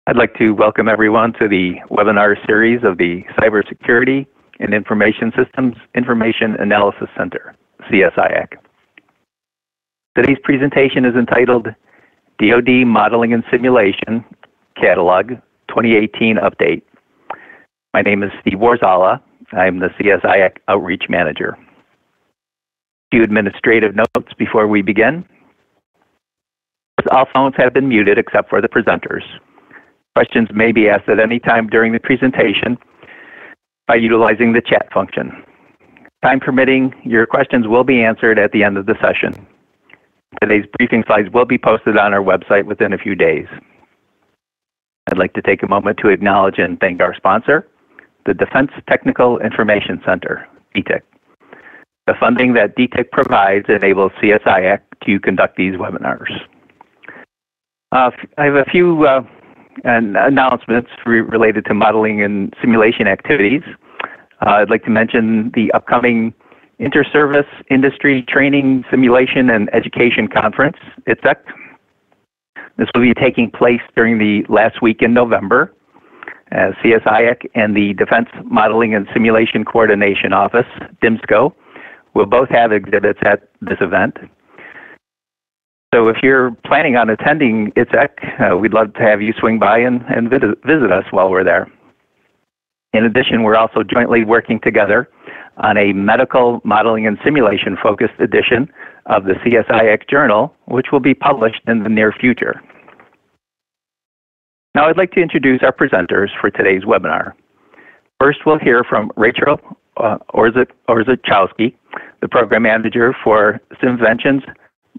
I'd like to welcome everyone to the webinar series of the Cybersecurity and Information Systems Information Analysis Center, CSIAC. Today's presentation is entitled DoD Modeling and Simulation Catalog 2018 Update. My name is Steve Warzala. I'm the CSIAC Outreach Manager. A few administrative notes before we begin. All phones have been muted except for the presenters. Questions may be asked at any time during the presentation by utilizing the chat function. Time permitting, your questions will be answered at the end of the session. Today's briefing slides will be posted on our website within a few days. I'd like to take a moment to acknowledge and thank our sponsor, the Defense Technical Information Center, DTIC. The funding that DTIC provides enables CSIAC to conduct these webinars. I have a few announcements related to modeling and simulation activities. I'd like to mention the upcoming Inter-Service Industry Training, Simulation, and Education Conference, ITSEC. This will be taking place during the last week in November. CSIAC and the Defense Modeling and Simulation Coordination Office, DMSCO, will both have exhibits at this event. So if you're planning on attending ITSEC, we'd love to have you swing by and visit us while we're there. In addition, we're also jointly working together on a medical modeling and simulation focused edition of the CSIAC Journal, which will be published in the near future. Now I'd like to introduce our presenters for today's webinar. First, we'll hear from Rachel Orzechowski, the Program Manager for Simvention's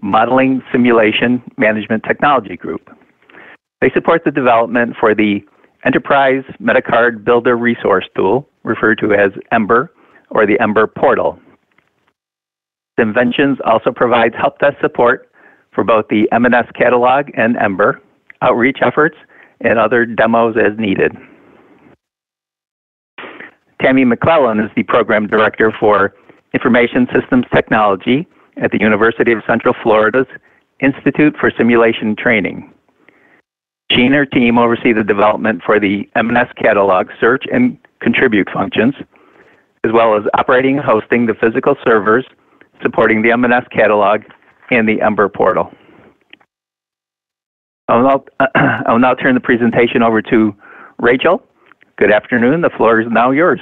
Modeling Simulation Management Technology Group. They support the development for the Enterprise Metacard Builder Resource Tool, referred to as EMBR, or the EMBR portal. Simventions also provides help desk support for both the M&S Catalog and EMBR, outreach efforts, and other demos as needed. Tammy McClellan is the Program Director for Information Systems Technology at the University of Central Florida's Institute for Simulation Training. She and her team oversee the development for the M&S Catalog search and contribute functions, as well as operating and hosting the physical servers supporting the M&S Catalog and the EMBR portal. I'll now turn the presentation over to Rachel. Good afternoon. The floor is now yours.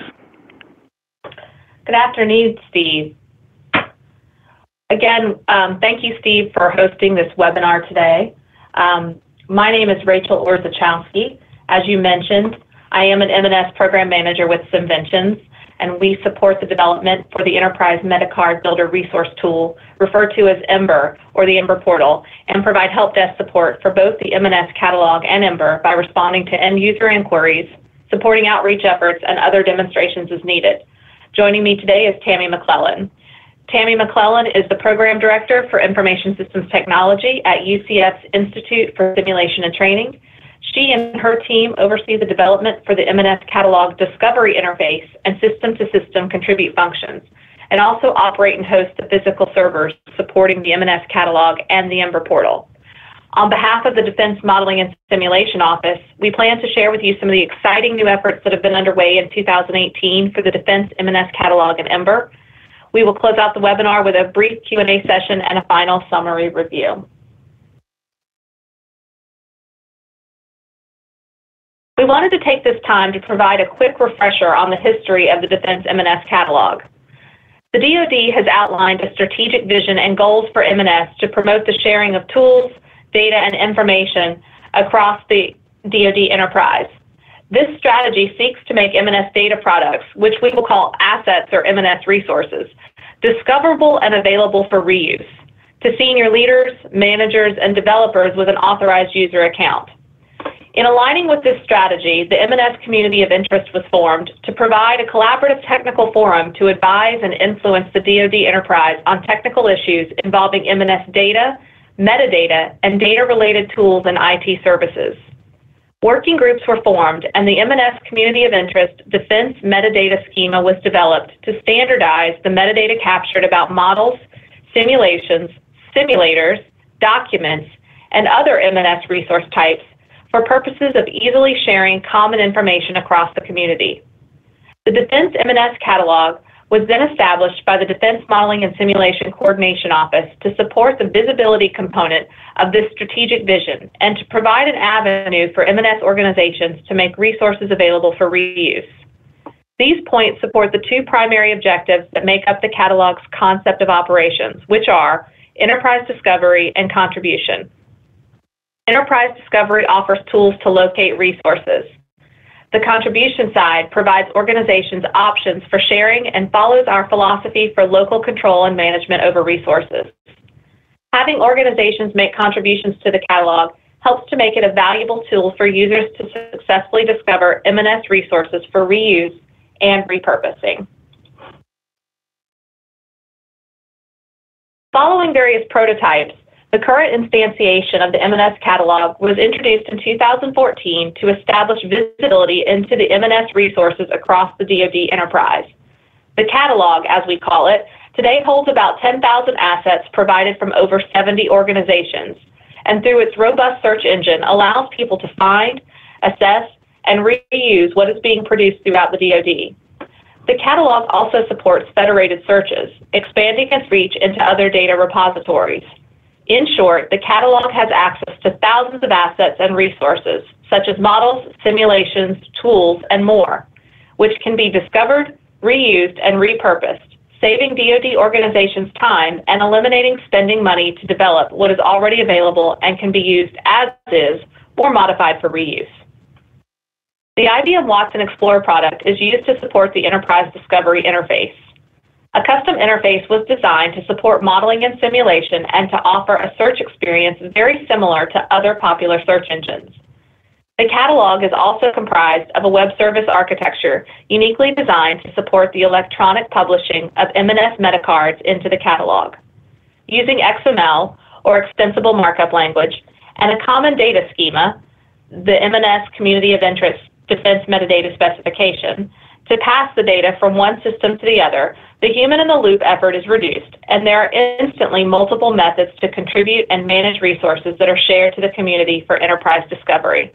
Good afternoon, Steve. Again, thank you, Steve, for hosting this webinar today. My name is Rachel Orzechowski. As you mentioned, I am an M&S Program Manager with Simventions, and we support the development for the Enterprise Metacard Builder Resource Tool, referred to as EMBR, or the EMBR portal, and provide help desk support for both the M&S Catalog and EMBR by responding to end-user inquiries, supporting outreach efforts, and other demonstrations as needed. Joining me today is Tammy McClellan. Tammy McClellan is the Program Director for Information Systems Technology at UCF's Institute for Simulation and Training. She and her team oversee the development for the M&S Catalog Discovery Interface and system-to-system contribute functions, and also operate and host the physical servers supporting the M&S Catalog and the EMBR portal. On behalf of the Defense Modeling and Simulation Office, we plan to share with you some of the exciting new efforts that have been underway in 2018 for the Defense M&S Catalog and EMBR. We will close out the webinar with a brief Q&A session and a final summary review. We wanted to take this time to provide a quick refresher on the history of the Defense M&S Catalog. The DoD has outlined a strategic vision and goals for M&S to promote the sharing of tools, data, and information across the DoD enterprise. This strategy seeks to make M&S data products, which we will call assets or M&S resources, discoverable and available for reuse to senior leaders, managers, and developers with an authorized user account. In aligning with this strategy, the M&S Community of Interest was formed to provide a collaborative technical forum to advise and influence the DoD enterprise on technical issues involving M&S data, metadata, and data-related tools and IT services. Working groups were formed, and the M&S Community of Interest Defense Metadata Schema was developed to standardize the metadata captured about models, simulations, simulators, documents, and other M&S resource types for purposes of easily sharing common information across the community. The Defense M&S Catalog was then established by the Defense Modeling and Simulation Coordination Office to support the visibility component of this strategic vision and to provide an avenue for M&S organizations to make resources available for reuse. These points support the two primary objectives that make up the catalog's concept of operations, which are enterprise discovery and contribution. Enterprise discovery offers tools to locate resources. The contribution side provides organizations options for sharing and follows our philosophy for local control and management over resources. Having organizations make contributions to the catalog helps to make it a valuable tool for users to successfully discover M&S resources for reuse and repurposing. Following various prototypes, the current instantiation of the M&S Catalog was introduced in 2014 to establish visibility into the M&S resources across the DoD enterprise. The catalog, as we call it, today holds about 10,000 assets provided from over 70 organizations, and through its robust search engine allows people to find, assess, and reuse what is being produced throughout the DoD. The catalog also supports federated searches, expanding its reach into other data repositories. In short, the catalog has access to thousands of assets and resources, such as models, simulations, tools, and more, which can be discovered, reused, and repurposed, saving DoD organizations time and eliminating spending money to develop what is already available and can be used as is or modified for reuse. The IBM Watson Explorer product is used to support the Enterprise Discovery interface. A custom interface was designed to support modeling and simulation and to offer a search experience very similar to other popular search engines. The catalog is also comprised of a web service architecture uniquely designed to support the electronic publishing of M&S metacards into the catalog. Using XML, or Extensible Markup Language, and a common data schema, the M&S Community of Interest Defense Metadata Specification, to pass the data from one system to the other, the human-in-the-loop effort is reduced, and there are instantly multiple methods to contribute and manage resources that are shared to the community for enterprise discovery.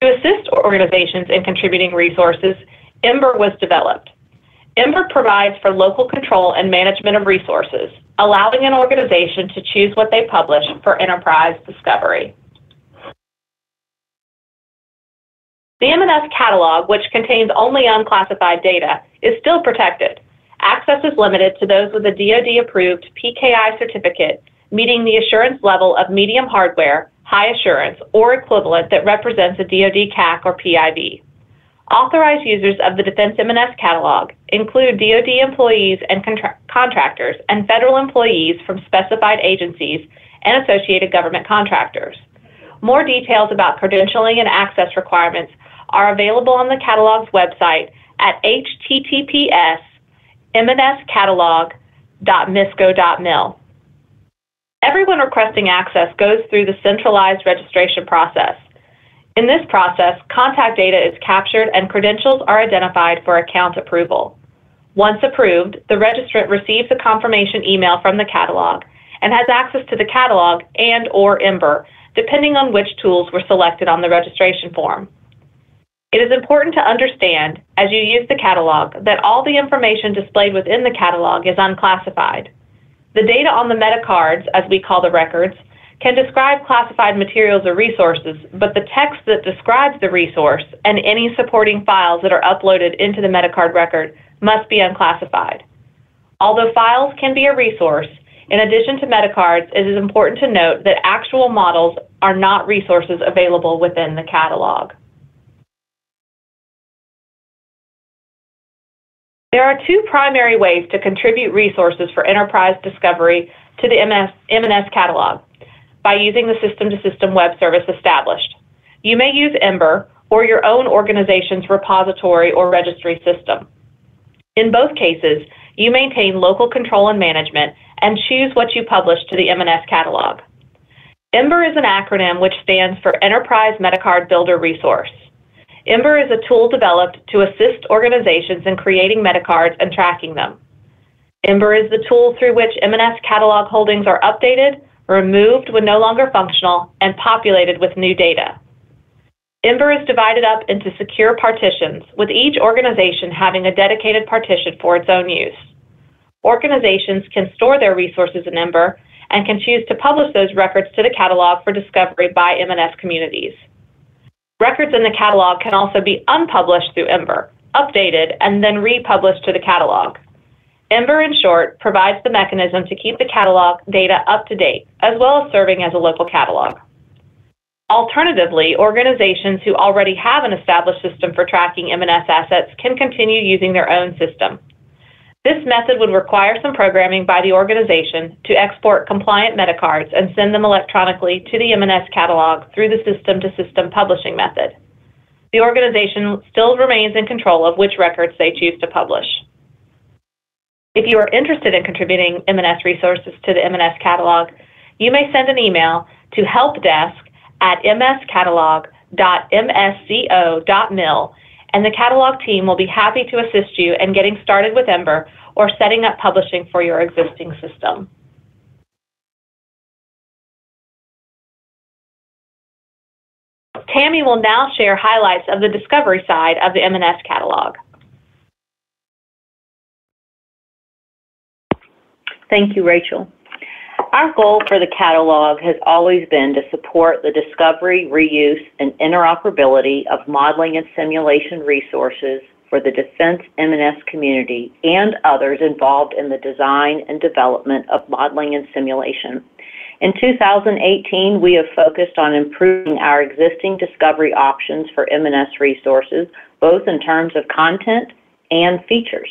To assist organizations in contributing resources, EMBR was developed. EMBR provides for local control and management of resources, allowing an organization to choose what they publish for enterprise discovery. The M&S Catalog, which contains only unclassified data, is still protected. Access is limited to those with a DoD-approved PKI certificate meeting the assurance level of medium hardware, high assurance, or equivalent that represents a DoD CAC or PIV. Authorized users of the Defense M&S Catalog include DoD employees and contractors and federal employees from specified agencies and associated government contractors. More details about credentialing and access requirements are available on the catalog's website at https://mnscatalog.misco.mil. Everyone requesting access goes through the centralized registration process. In this process, contact data is captured and credentials are identified for account approval. Once approved, the registrant receives a confirmation email from the catalog and has access to the catalog and/or EMBR, depending on which tools were selected on the registration form. It is important to understand, as you use the catalog, that all the information displayed within the catalog is unclassified. The data on the metacards, as we call the records, can describe classified materials or resources, but the text that describes the resource and any supporting files that are uploaded into the metacard record must be unclassified. Although files can be a resource, in addition to metacards, it is important to note that actual models are not resources available within the catalog. There are two primary ways to contribute resources for enterprise discovery to the M&S Catalog by using the system-to-system web service established. You may use EMBR or your own organization's repository or registry system. In both cases, you maintain local control and management and choose what you publish to the M&S Catalog. EMBR is an acronym which stands for Enterprise Metacard Builder Resource. EMBR is a tool developed to assist organizations in creating metacards and tracking them. EMBR is the tool through which M&S Catalog holdings are updated, removed when no longer functional, and populated with new data. EMBR is divided up into secure partitions, with each organization having a dedicated partition for its own use. Organizations can store their resources in EMBR and can choose to publish those records to the catalog for discovery by M&S communities. Records in the catalog can also be unpublished through EMBR, updated, and then republished to the catalog. EMBR, in short, provides the mechanism to keep the catalog data up to date, as well as serving as a local catalog. Alternatively, organizations who already have an established system for tracking M&S assets can continue using their own system. This method would require some programming by the organization to export compliant metacards and send them electronically to the M&S catalog through the system-to-system publishing method. The organization still remains in control of which records they choose to publish. If you are interested in contributing M&S resources to the M&S catalog, you may send an email to helpdesk@mscatalog.msco.mil, and the catalog team will be happy to assist you in getting started with EMBR or setting up publishing for your existing system. Tammy will now share highlights of the discovery side of the M&S catalog. Thank you, Rachel. Our goal for the catalog has always been to support the discovery, reuse, and interoperability of modeling and simulation resources for the Defense M&S community and others involved in the design and development of modeling and simulation. In 2018, we have focused on improving our existing discovery options for M&S resources, both in terms of content and features.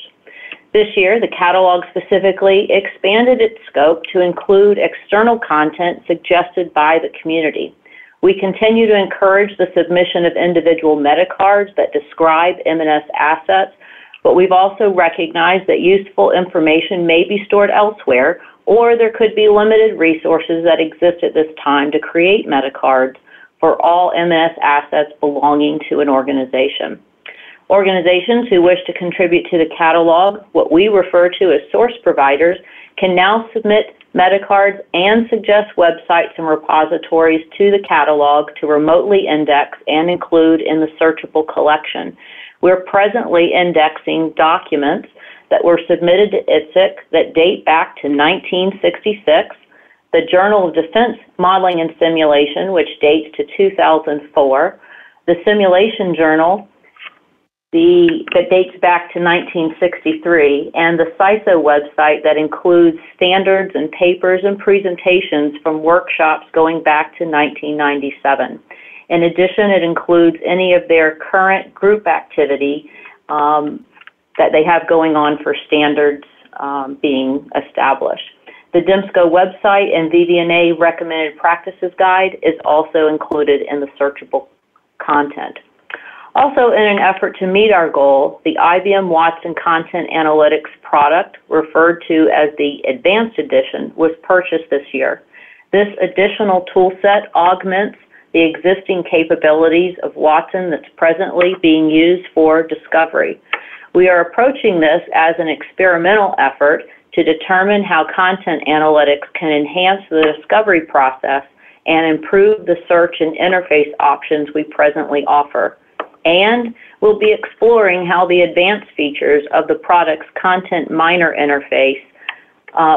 This year, the catalog specifically expanded its scope to include external content suggested by the community. We continue to encourage the submission of individual metacards that describe M&S assets, but we've also recognized that useful information may be stored elsewhere, or there could be limited resources that exist at this time to create metacards for all M&S assets belonging to an organization. Organizations who wish to contribute to the catalog, what we refer to as source providers, can now submit metacards and suggest websites and repositories to the catalog to remotely index and include in the searchable collection. We're presently indexing documents that were submitted to ITSIC that date back to 1966, the Journal of Defense Modeling and Simulation, which dates to 2004, the Simulation Journal, that dates back to 1963, and the CSIAC website that includes standards and papers and presentations from workshops going back to 1997. In addition, it includes any of their current group activity that they have going on for standards being established. The DIMSCO website and VVNA Recommended Practices Guide is also included in the searchable content. Also, in an effort to meet our goal, the IBM Watson Content Analytics product, referred to as the Advanced Edition, was purchased this year. This additional toolset augments the existing capabilities of Watson that's presently being used for discovery. We are approaching this as an experimental effort to determine how content analytics can enhance the discovery process and improve the search and interface options we presently offer. And we'll be exploring how the advanced features of the product's content miner interface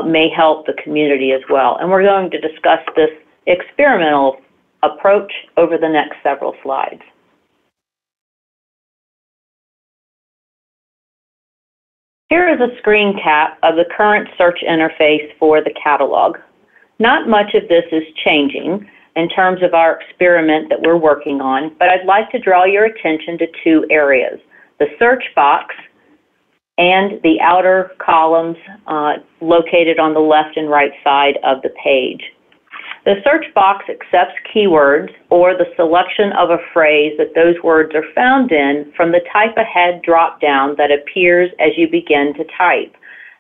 may help the community as well. And we're going to discuss this experimental approach over the next several slides. Here is a screen cap of the current search interface for the catalog. Not much of this is changing in terms of our experiment that we're working on, but I'd like to draw your attention to two areas: the search box and the outer columns located on the left and right side of the page. The search box accepts keywords or the selection of a phrase that those words are found in from the Type Ahead drop-down that appears as you begin to type.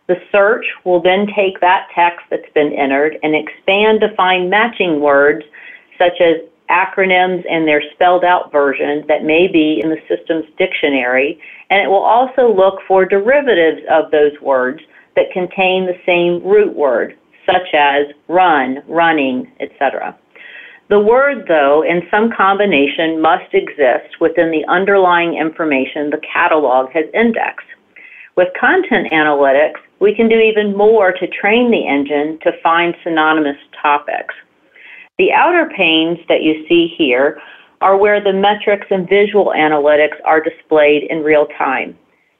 The search will then take that text that's been entered and expand to find matching words such as acronyms and their spelled out version that may be in the system's dictionary, and it will also look for derivatives of those words that contain the same root word, such as run, running, etc. The word, though, in some combination must exist within the underlying information the catalog has indexed. With content analytics, we can do even more to train the engine to find synonymous topics. The outer panes that you see here are where the metrics and visual analytics are displayed in real time.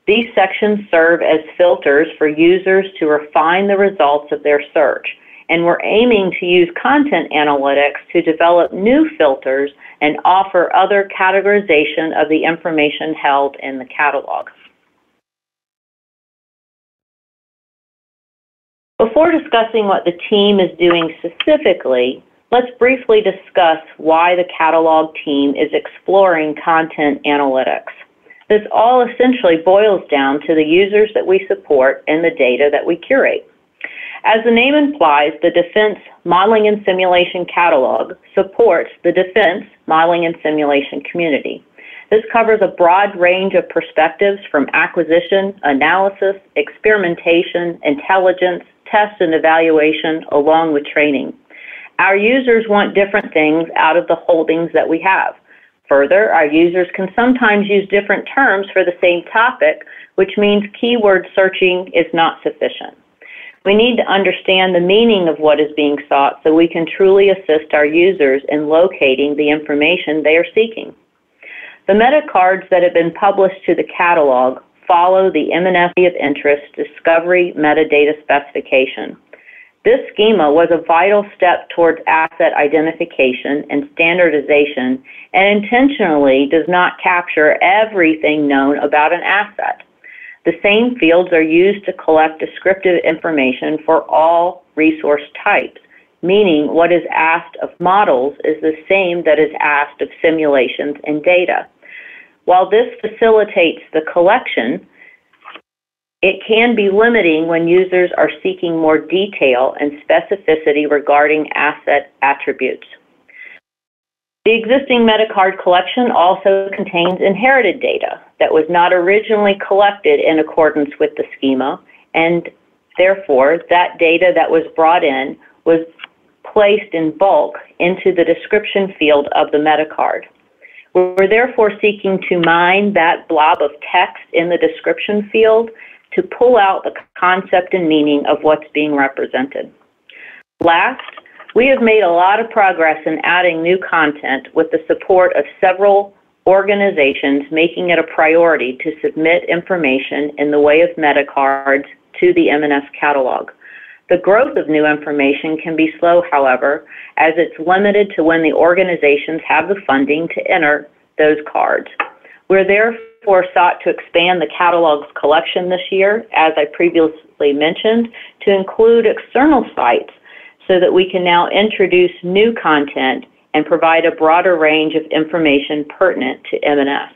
These sections serve as filters for users to refine the results of their search, and we're aiming to use content analytics to develop new filters and offer other categorization of the information held in the catalog. Before discussing what the team is doing specifically, let's briefly discuss why the catalog team is exploring content analytics. This all essentially boils down to the users that we support and the data that we curate. As the name implies, the Defense Modeling and Simulation Catalog supports the defense modeling and simulation community. This covers a broad range of perspectives from acquisition, analysis, experimentation, intelligence, test and evaluation, along with training. Our users want different things out of the holdings that we have. Further, our users can sometimes use different terms for the same topic, which means keyword searching is not sufficient. We need to understand the meaning of what is being sought so we can truly assist our users in locating the information they are seeking. The metacards that have been published to the catalog follow the M&S of Interest Discovery Metadata Specification. This schema was a vital step towards asset identification and standardization and intentionally does not capture everything known about an asset. The same fields are used to collect descriptive information for all resource types, meaning what is asked of models is the same that is asked of simulations and data. While this facilitates the collection, it can be limiting when users are seeking more detail and specificity regarding asset attributes. The existing metacard collection also contains inherited data that was not originally collected in accordance with the schema, and therefore that data that was brought in was placed in bulk into the description field of the metacard. We're therefore seeking to mine that blob of text in the description field to pull out the concept and meaning of what's being represented. Last, we have made a lot of progress in adding new content with the support of several organizations, making it a priority to submit information in the way of metacards to the M&S catalog. The growth of new information can be slow, however, as it's limited to when the organizations have the funding to enter those cards. We're therefore sought to expand the catalog's collection this year, as I previously mentioned, to include external sites so that we can now introduce new content and provide a broader range of information pertinent to M&S.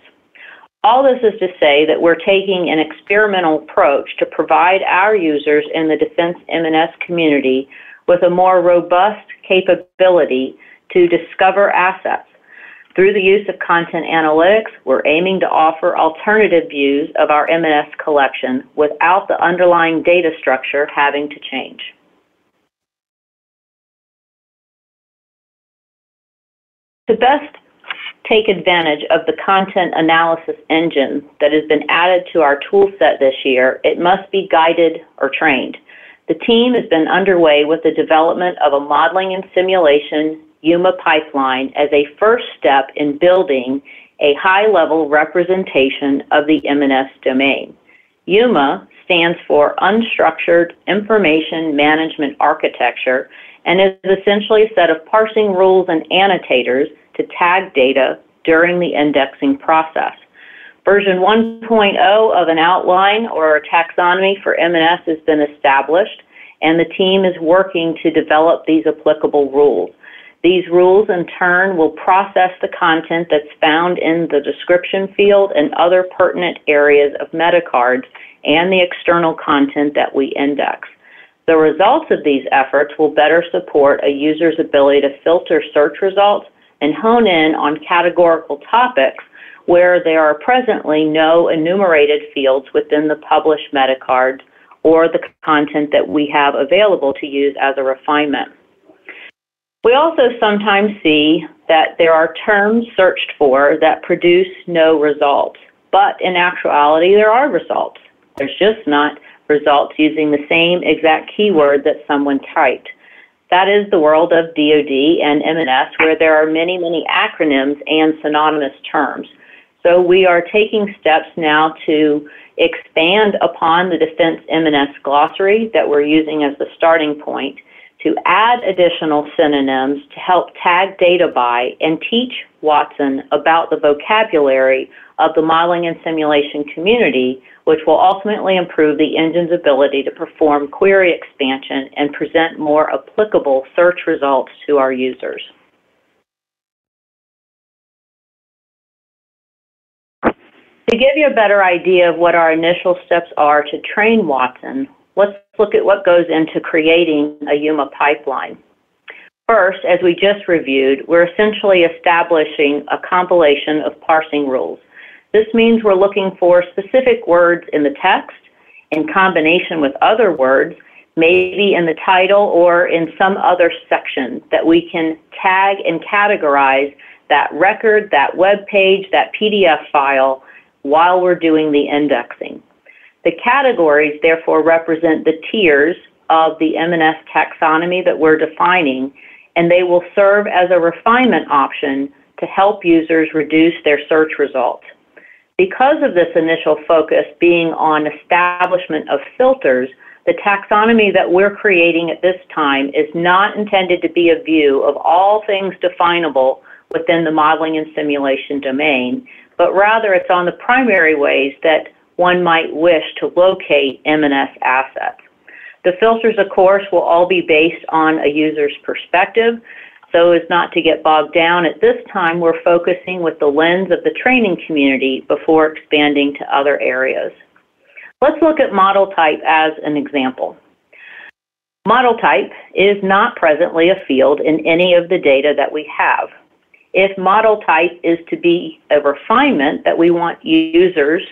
All this is to say that we're taking an experimental approach to provide our users in the Defense M&S community with a more robust capability to discover assets. Through the use of content analytics, we're aiming to offer alternative views of our M&S collection without the underlying data structure having to change. To best take advantage of the content analysis engine that has been added to our tool set this year, it must be guided or trained. The team has been underway with the development of a modeling and simulation UIMA pipeline as a first step in building a high-level representation of the M&S domain. UIMA stands for Unstructured Information Management Architecture and is essentially a set of parsing rules and annotators to tag data during the indexing process. Version 1.0 of an outline or a taxonomy for M&S has been established, and the team is working to develop these applicable rules. These rules, in turn, will process the content that's found in the description field and other pertinent areas of metacards and the external content that we index. The results of these efforts will better support a user's ability to filter search results and hone in on categorical topics where there are presently no enumerated fields within the published metacards or the content that we have available to use as a refinement. We also sometimes see that there are terms searched for that produce no results, but in actuality there are results. There's just not results using the same exact keyword that someone typed. That is the world of DoD and M&S, where there are many, many acronyms and synonymous terms. So we are taking steps now to expand upon the Defense M&S glossary that we're using as the starting point to add additional synonyms to help tag data by and teach Watson about the vocabulary of the modeling and simulation community, which will ultimately improve the engine's ability to perform query expansion and present more applicable search results to our users. To give you a better idea of what our initial steps are to train Watson, let's look at what goes into creating a UIMA pipeline. First, as we just reviewed, we're essentially establishing a compilation of parsing rules. This means we're looking for specific words in the text in combination with other words, maybe in the title or in some other section that we can tag and categorize that record, that web page, that PDF file while we're doing the indexing. The categories, therefore, represent the tiers of the M&S taxonomy that we're defining, and they will serve as a refinement option to help users reduce their search results. Because of this initial focus being on establishment of filters, the taxonomy that we're creating at this time is not intended to be a view of all things definable within the modeling and simulation domain, but rather it's on the primary ways that one might wish to locate M&S assets. The filters, of course, will all be based on a user's perspective, so as not to get bogged down. At this time, we're focusing with the lens of the training community before expanding to other areas. Let's look at model type as an example. Model type is not presently a field in any of the data that we have. If model type is to be a refinement that we want users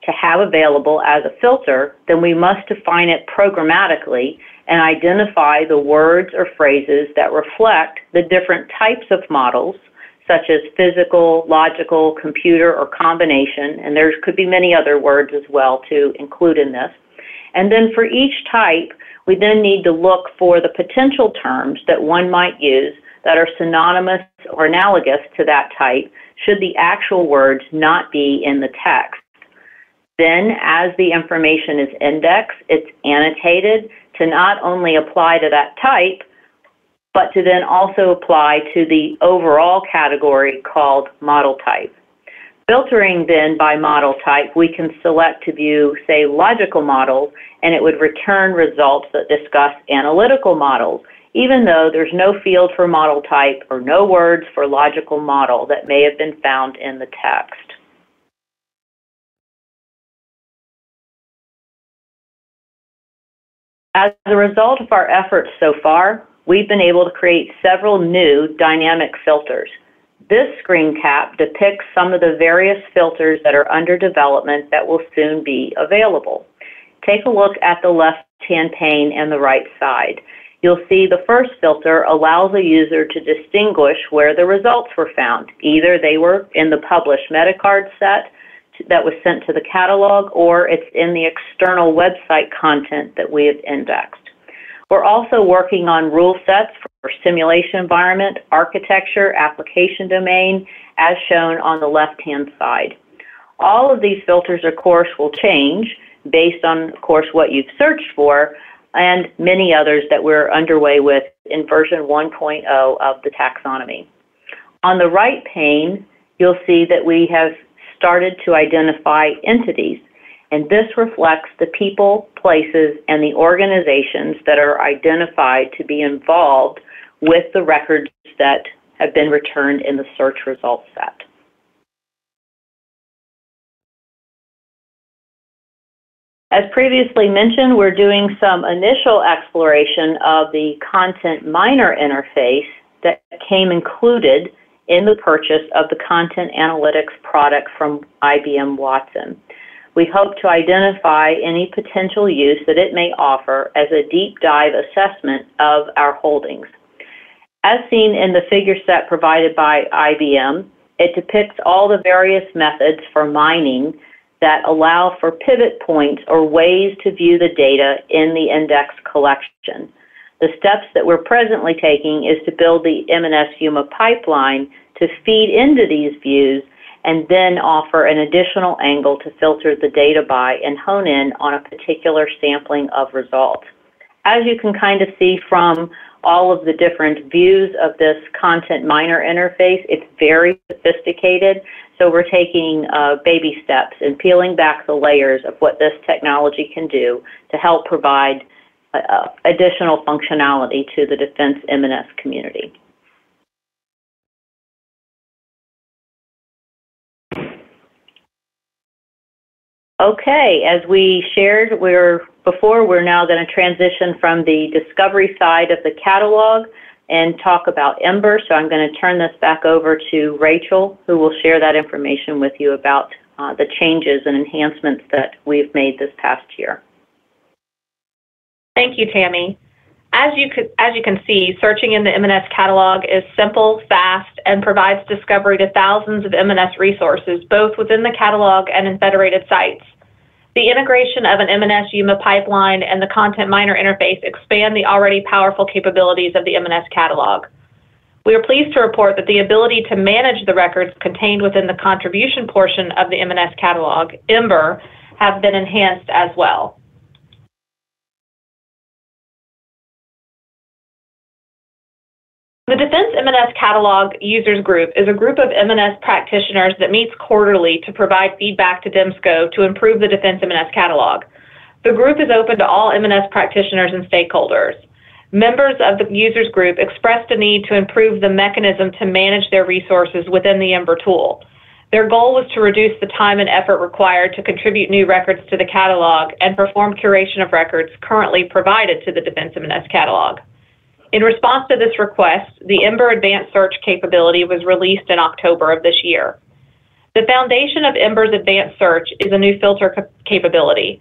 to have available as a filter, then we must define it programmatically and identify the words or phrases that reflect the different types of models, such as physical, logical, computer, or combination, and there could be many other words as well to include in this. And then for each type, we then need to look for the potential terms that one might use that are synonymous or analogous to that type, should the actual words not be in the text. Then, as the information is indexed, it's annotated to not only apply to that type, but to then also apply to the overall category called model type. Filtering then by model type, we can select to view, say, logical models, and it would return results that discuss analytical models, even though there's no field for model type or no words for logical model that may have been found in the text. As a result of our efforts so far, we've been able to create several new dynamic filters. This screen cap depicts some of the various filters that are under development that will soon be available. Take a look at the left-hand pane and the right side. You'll see the first filter allows a user to distinguish where the results were found. Either they were in the published metacard set that was sent to the catalog, or it's in the external website content that we have indexed. We're also working on rule sets for simulation environment, architecture, application domain, as shown on the left-hand side. All of these filters, of course, will change based on, of course, what you've searched for, and many others that we're underway with in version 1.0 of the taxonomy. On the right pane, you'll see that we have started to identify entities, and this reflects the people, places, and the organizations that are identified to be involved with the records that have been returned in the search results set. As previously mentioned, we're doing some initial exploration of the content miner interface that came included in the purchase of the content analytics product from IBM Watson. We hope to identify any potential use that it may offer as a deep dive assessment of our holdings. As seen in the figure set provided by IBM, it depicts all the various methods for mining that allow for pivot points or ways to view the data in the index collection. The steps that we're presently taking is to build the M&S UIMA pipeline to feed into these views and then offer an additional angle to filter the data by and hone in on a particular sampling of results. As you can kind of see from all of the different views of this content miner interface, it's very sophisticated. So we're taking baby steps and peeling back the layers of what this technology can do to help provide additional functionality to the Defense M&S community. Okay, as we shared before, we're now going to transition from the discovery side of the catalog and talk about EMBR. So I'm going to turn this back over to Rachel, who will share that information with you about the changes and enhancements that we've made this past year. Thank you, Tammy. As you can see, searching in the M&S catalog is simple, fast, and provides discovery to thousands of M&S resources, both within the catalog and in federated sites. The integration of an M&S UIMA pipeline and the content miner interface expand the already powerful capabilities of the M&S catalog. We are pleased to report that the ability to manage the records contained within the contribution portion of the M&S catalog, EMBR, have been enhanced as well. The Defense M&S Catalog Users Group is a group of M&S practitioners that meets quarterly to provide feedback to DEMSCO to improve the Defense M&S Catalog. The group is open to all M&S practitioners and stakeholders. Members of the Users Group expressed a need to improve the mechanism to manage their resources within the EMBR tool. Their goal was to reduce the time and effort required to contribute new records to the catalog and perform curation of records currently provided to the Defense M&S Catalog. In response to this request, the EMBR Advanced Search capability was released in October of this year. The foundation of EMBR's Advanced Search is a new filter capability.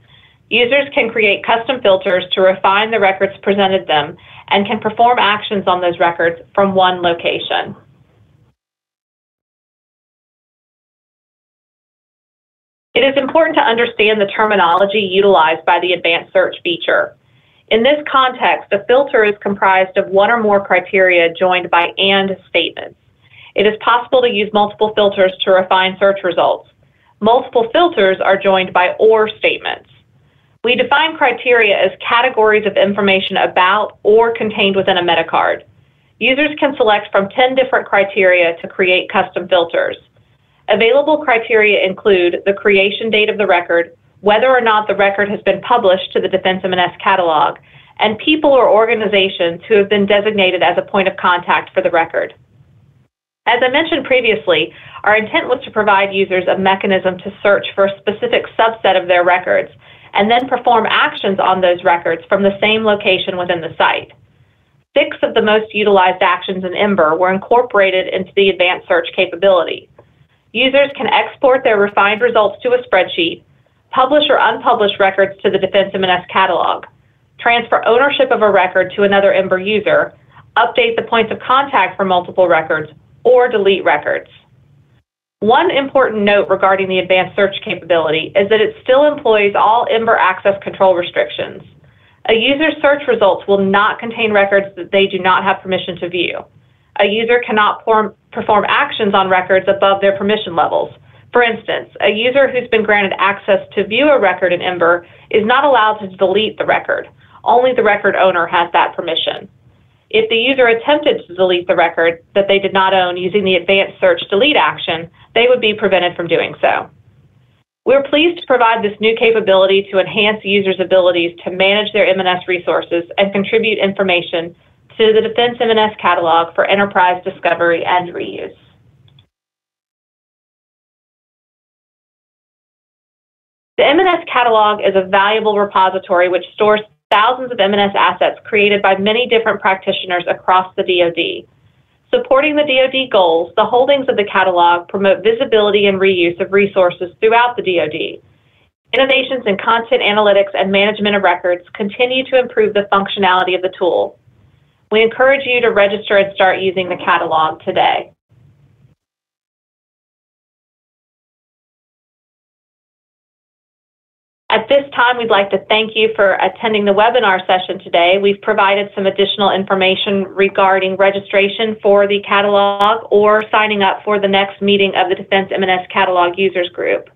Users can create custom filters to refine the records presented them and can perform actions on those records from one location. It is important to understand the terminology utilized by the Advanced Search feature. In this context, a filter is comprised of one or more criteria joined by AND statements. It is possible to use multiple filters to refine search results. Multiple filters are joined by OR statements. We define criteria as categories of information about or contained within a metacard. Users can select from 10 different criteria to create custom filters. Available criteria include the creation date of the record, whether or not the record has been published to the Defense M&S Catalog, and people or organizations who have been designated as a point of contact for the record. As I mentioned previously, our intent was to provide users a mechanism to search for a specific subset of their records and then perform actions on those records from the same location within the site. 6 of the most utilized actions in EMBR were incorporated into the Advanced Search capability. Users can export their refined results to a spreadsheet, publish or unpublish records to the Defense M&S Catalog, transfer ownership of a record to another EMBR user, update the points of contact for multiple records, or delete records. One important note regarding the Advanced Search capability is that it still employs all EMBR access control restrictions. A user's search results will not contain records that they do not have permission to view. A user cannot perform actions on records above their permission levels. For instance, a user who's been granted access to view a record in EMBR is not allowed to delete the record. Only the record owner has that permission. If the user attempted to delete the record that they did not own using the Advanced Search delete action, they would be prevented from doing so. We're pleased to provide this new capability to enhance users' abilities to manage their M&S resources and contribute information to the Defense M&S Catalog for enterprise discovery and reuse. The M&S Catalog is a valuable repository which stores thousands of M&S assets created by many different practitioners across the DoD. Supporting the DoD goals, the holdings of the catalog promote visibility and reuse of resources throughout the DoD. Innovations in content analytics and management of records continue to improve the functionality of the tool. We encourage you to register and start using the catalog today. At this time, we'd like to thank you for attending the webinar session today. We've provided some additional information regarding registration for the catalog or signing up for the next meeting of the Defense M&S Catalog Users Group.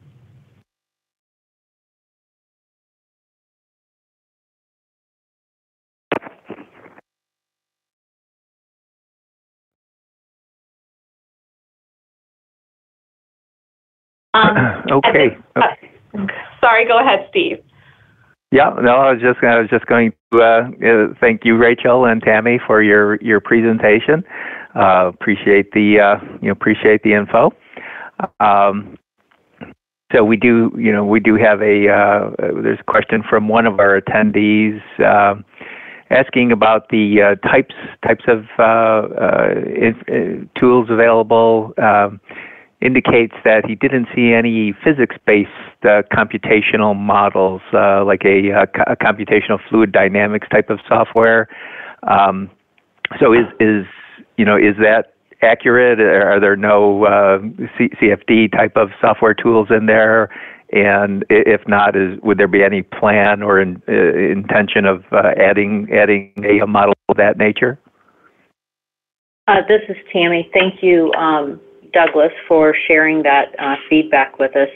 Okay. Sorry, go ahead, Steve. Yeah, no, I was just going to thank you, Rachel and Tammy, for your presentation. Appreciate the appreciate the info. So we do have there's a question from one of our attendees asking about the types of tools available. Indicates that he didn't see any physics-based computational models like a computational fluid dynamics type of software. So is that accurate? Are there no CFD type of software tools in there? And if not, would there be any plan or intention of adding a model of that nature? This is Tammy. Thank you, Douglas, for sharing that feedback with us.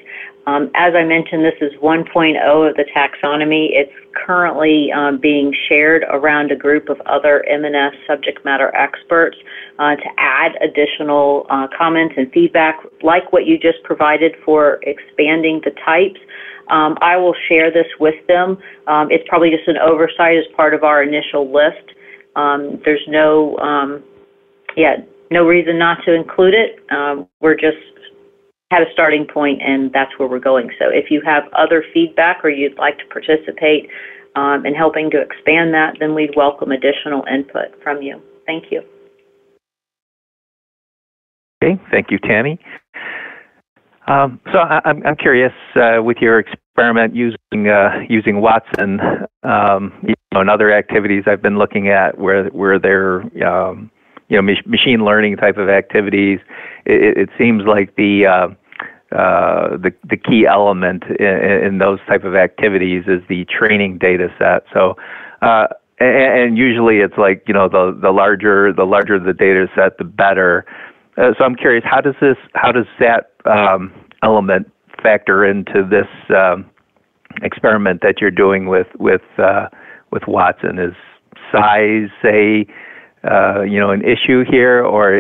As I mentioned, this is 1.0 of the taxonomy. It's currently being shared around a group of other M&S subject matter experts to add additional comments and feedback like what you just provided for expanding the types. I will share this with them. It's probably just an oversight as part of our initial list. There's no reason not to include it. We're just had a starting point, and that's where we're going. So if you have other feedback or you'd like to participate in helping to expand that, then we'd welcome additional input from you. Thank you. Okay, thank you, Tammy. So I'm curious with your experiment using Watson and other activities I've been looking at where they're machine learning type of activities. It seems like the key element in those type of activities is the training data set. So, and usually it's like the larger the data set, the better. So I'm curious, how does that element factor into this experiment that you're doing with Watson? Is size an issue here, or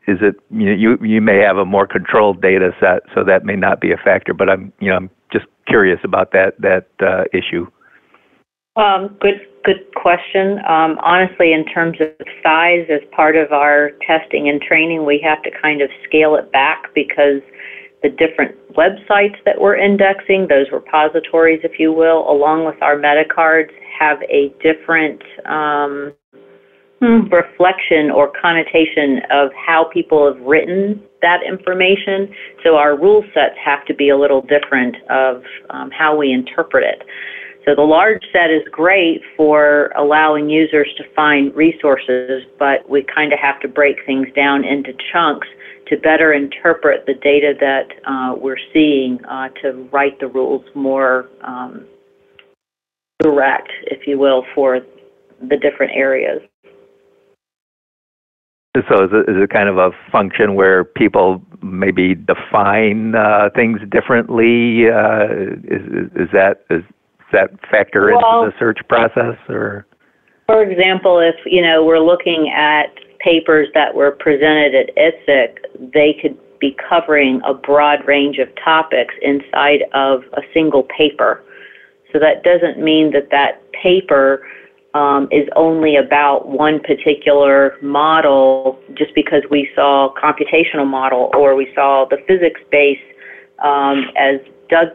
is it you may have a more controlled data set, so that may not be a factor? But I'm just curious about that issue. Good question. Honestly, in terms of size, as part of our testing and training, we have to kind of scale it back because the different websites that we're indexing, those repositories, if you will, along with our metacards, have a different reflection or connotation of how people have written that information. So our rule sets have to be a little different of how we interpret it. So the large set is great for allowing users to find resources, but we kind of have to break things down into chunks to better interpret the data that we're seeing to write the rules more direct, if you will, for the different areas. So is it kind of a function where people maybe define things differently? Is that factor into the search process, or? For example, if we're looking at papers that were presented at ITSIC, they could be covering a broad range of topics inside of a single paper. So that doesn't mean that paper is only about one particular model just because we saw computational model or we saw the physics-based, as Doug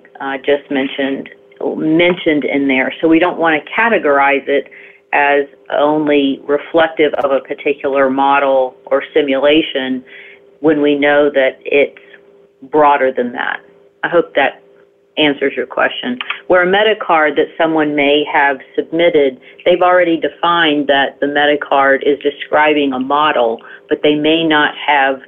just mentioned in there. So we don't want to categorize it as only reflective of a particular model or simulation when we know that it's broader than that. I hope that answers your question. Where a metacard that someone may have submitted, they've already defined that the metacard is describing a model, but they may not have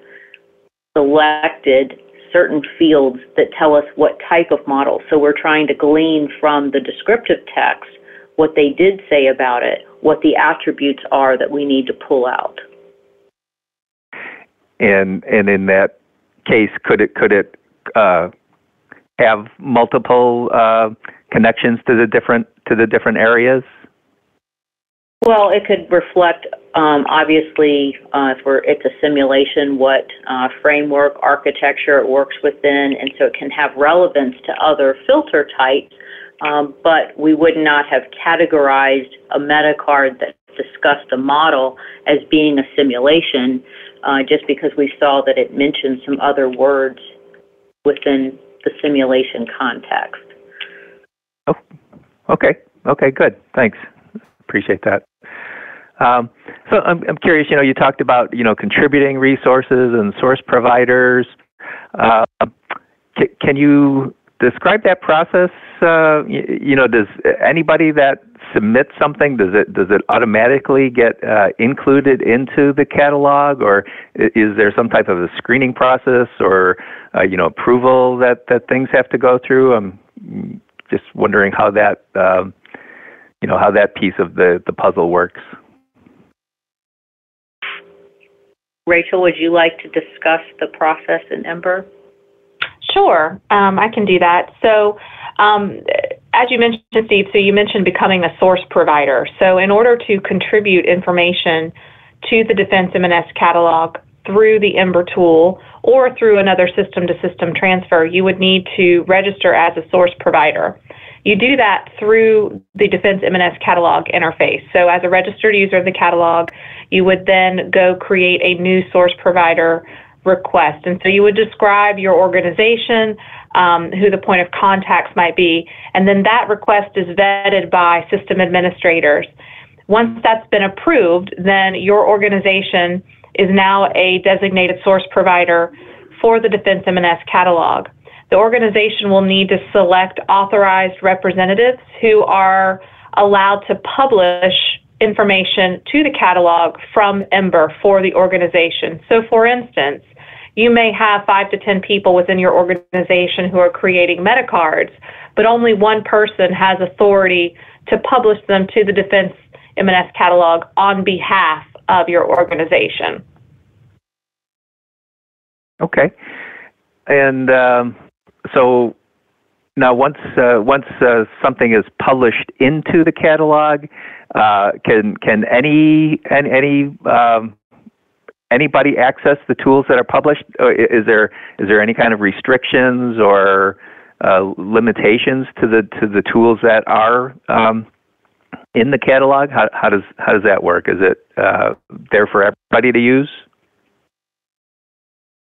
selected certain fields that tell us what type of model. So we're trying to glean from the descriptive text what they did say about it, what the attributes are that we need to pull out. And in that case, could it have multiple connections to the different areas? Well, it could reflect, obviously, if it's a simulation, what framework, architecture it works within, and so it can have relevance to other filter types, but we would not have categorized a metacard that discussed a model as being a simulation just because we saw that it mentioned some other words within the simulation context. Oh, okay, good. Thanks. Appreciate that. So I'm curious, you talked about, contributing resources and source providers. Can you describe that process? Does anybody that submits something, does it automatically get included into the catalog, or is there some type of a screening process or approval that things have to go through? I'm just wondering how that how that piece of the puzzle works. Rachel, would you like to discuss the process in EMBR? Sure, I can do that. So as you mentioned, Steve, so you mentioned becoming a source provider. So in order to contribute information to the Defense M&S Catalog through the EMBR tool or through another system-to-system transfer, you would need to register as a source provider. You do that through the Defense M&S Catalog interface. So as a registered user of the catalog, you would then go create a new source provider request. And so you would describe your organization, who the point of contacts might be, and then that request is vetted by system administrators. Once that's been approved, then your organization is now a designated source provider for the Defense M&S Catalog. The organization will need to select authorized representatives who are allowed to publish information to the catalog from EMBR for the organization. So for instance, you may have 5 to 10 people within your organization who are creating metacards, but only one person has authority to publish them to the Defense M&S Catalog on behalf of your organization. Okay. And so now once something is published into the catalog, can anybody access the tools that are published? Is there any kind of restrictions or limitations to the tools that are in the catalog? How does that work? Is it there for everybody to use?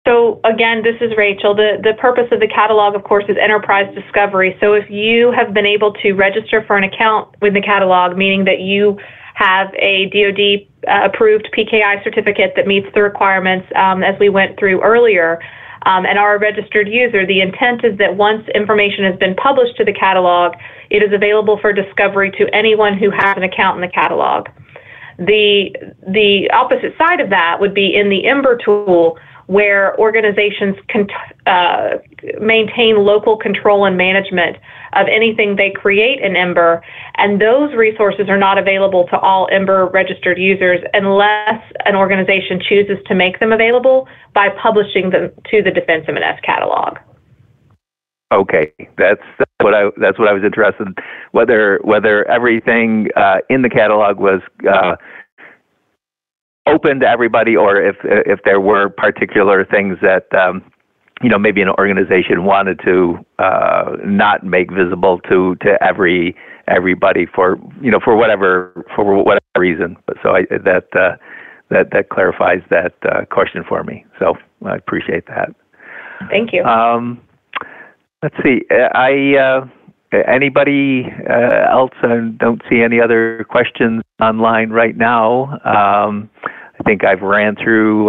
So again, this is Rachel. The purpose of the catalog, of course, is enterprise discovery. So if you have been able to register for an account with the catalog, meaning that you have a DoD approved PKI certificate that meets the requirements as we went through earlier, and are a registered user, the intent is that once information has been published to the catalog, it is available for discovery to anyone who has an account in the catalog. The opposite side of that would be in the EMBR tool, where organizations can maintain local control and management of anything they create in EMBR, and those resources are not available to all EMBR registered users unless an organization chooses to make them available by publishing them to the Defense M&S Catalog. Okay, that's what I was interested in, whether everything in the catalog was open to everybody, or if there were particular things that maybe an organization wanted to not make visible to everybody for whatever reason. But so that clarifies that question for me. So I appreciate that. Thank you. Let's see. Anybody else? I don't see any other questions online right now. I think I've ran through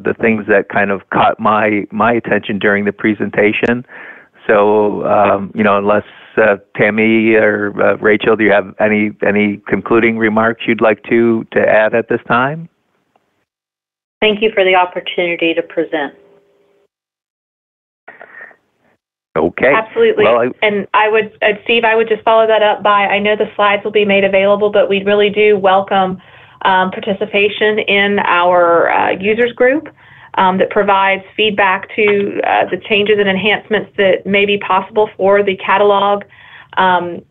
the things that kind of caught my attention during the presentation. So, unless Tammy or Rachel, do you have any concluding remarks you'd like to add at this time? Thank you for the opportunity to present. Okay. Absolutely. Well, and Steve, I would just follow that up by, I know the slides will be made available, but we really do welcome participation in our users group that provides feedback to the changes and enhancements that may be possible for the catalog and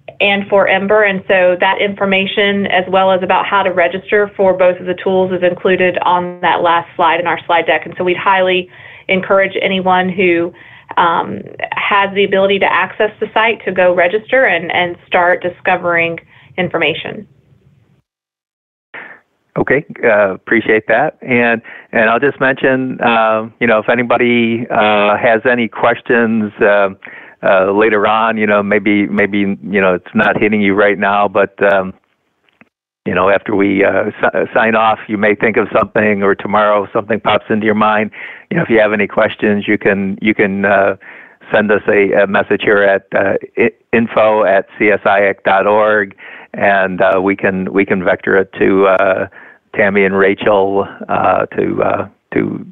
for EMBR. And so that information, as well as about how to register for both of the tools, is included on that last slide in our slide deck. And so we'd highly encourage anyone who has the ability to access the site to go register and start discovering information. Okay, appreciate that, and I'll just mention, if anybody has any questions later on, maybe it's not hitting you right now, but after we sign off, you may think of something, or tomorrow something pops into your mind. If you have any questions, you can send us a message here at info@csiac.org, and we can vector it to Tammy and Rachel to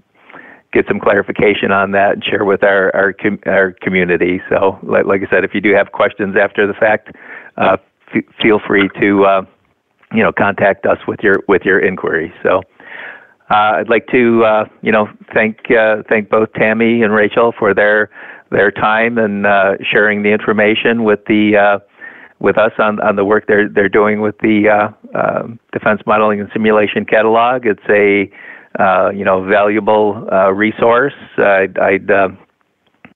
get some clarification on that and share with our community. So, like I said, if you do have questions after the fact, feel free to contact us with your inquiry. So, I'd like to thank both Tammy and Rachel for their time and sharing the information with us on the work they're doing with the Defense Modeling and Simulation Catalog. It's a valuable resource. I'd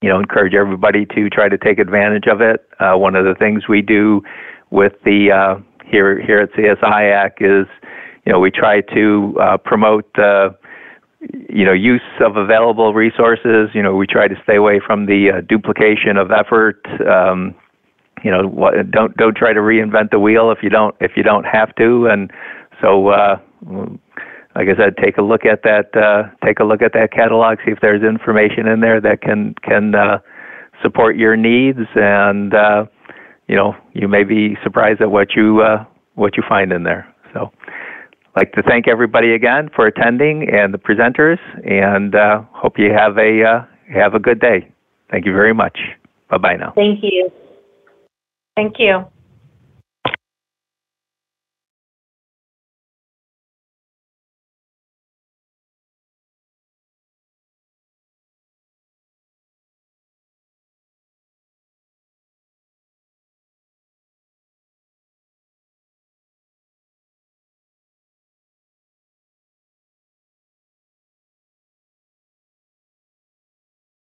encourage everybody to try to take advantage of it. One of the things we do with the here at CSIAC is we try to promote use of available resources. We try to stay away from the duplication of effort. Don't try to reinvent the wheel if you don't have to. And so, like I said, take a look at that catalog. See if there's information in there that can support your needs. And you may be surprised at what you find in there. So, I'd like to thank everybody again for attending and the presenters, and hope you have a good day. Thank you very much. Bye-bye now. Thank you. Thank you.